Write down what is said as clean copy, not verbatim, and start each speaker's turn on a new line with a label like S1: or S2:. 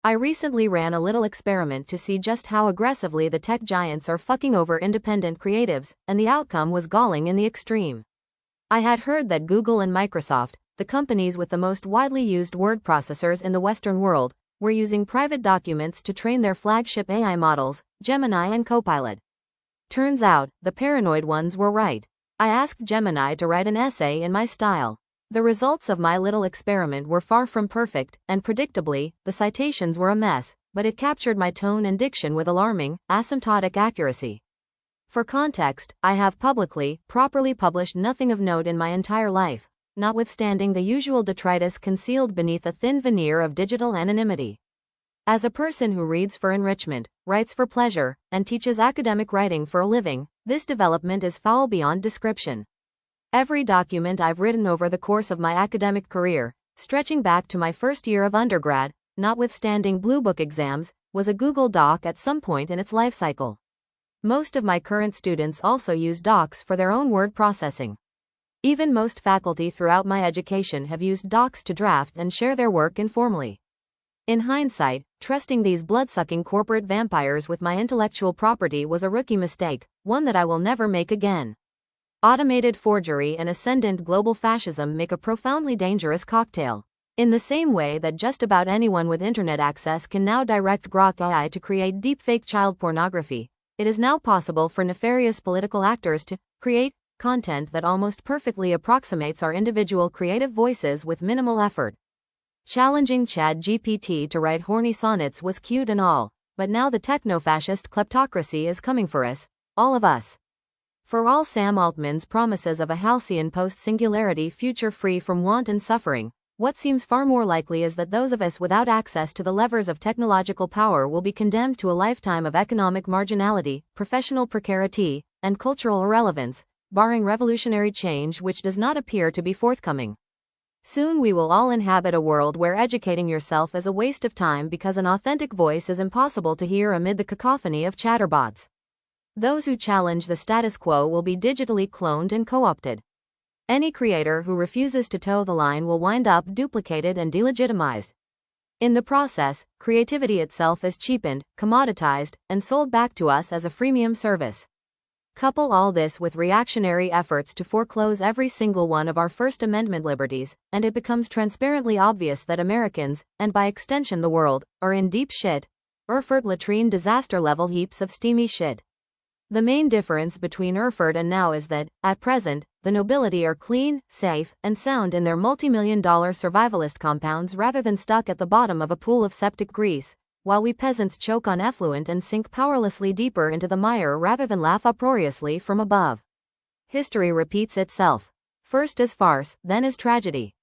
S1: I recently ran a little experiment to see just how aggressively the tech giants are fucking over independent creatives, and the outcome was galling in the extreme. I had heard that Google and Microsoft, the companies with the most widely used word processors in the Western world, were using private documents to train their flagship AI models, Gemini and Copilot. Turns out, the paranoid ones were right. I asked Gemini to write an essay in my style. The results of my little experiment were far from perfect, and predictably, the citations were a mess, but it captured my tone and diction with alarming, asymptotic accuracy. For context, I have properly published nothing of note in my entire life, notwithstanding the usual detritus concealed beneath a thin veneer of digital anonymity. As a person who reads for enrichment, writes for pleasure, and teaches academic writing for a living, this development is foul beyond description. Every document I've written over the course of my academic career, stretching back to my first year of undergrad, notwithstanding Blue Book exams, was a Google Doc at some point in its life cycle. Most of my current students also use docs for their own word processing. Even most faculty throughout my education have used docs to draft and share their work informally. In hindsight, trusting these blood-sucking corporate vampires with my intellectual property was a rookie mistake, one that I will never make again. Automated forgery and ascendant global fascism make a profoundly dangerous cocktail. In the same way that just about anyone with internet access can now direct Grok AI to create deepfake child pornography, it is now possible for nefarious political actors to create content that almost perfectly approximates our individual creative voices with minimal effort. Challenging ChatGPT to write horny sonnets was cute and all, but now the techno-fascist kleptocracy is coming for us, all of us. For all Sam Altman's promises of a halcyon post-singularity future free from want and suffering, what seems far more likely is that those of us without access to the levers of technological power will be condemned to a lifetime of economic marginality, professional precarity, and cultural irrelevance, barring revolutionary change which does not appear to be forthcoming. Soon we will all inhabit a world where educating yourself is a waste of time because an authentic voice is impossible to hear amid the cacophony of chatterbots. Those who challenge the status quo will be digitally cloned and co-opted. Any creator who refuses to toe the line will wind up duplicated and delegitimized. In the process, creativity itself is cheapened, commoditized, and sold back to us as a freemium service. Couple all this with reactionary efforts to foreclose every single one of our First Amendment liberties, and it becomes transparently obvious that Americans, and by extension the world, are in deep shit. Erfurt latrine disaster level heaps of steamy shit. The main difference between Erfurt and now is that, at present, the nobility are clean, safe, and sound in their multi-million-dollar survivalist compounds rather than stuck at the bottom of a pool of septic grease, while we peasants choke on effluent and sink powerlessly deeper into the mire rather than laugh uproariously from above. History repeats itself. First as farce, then as tragedy.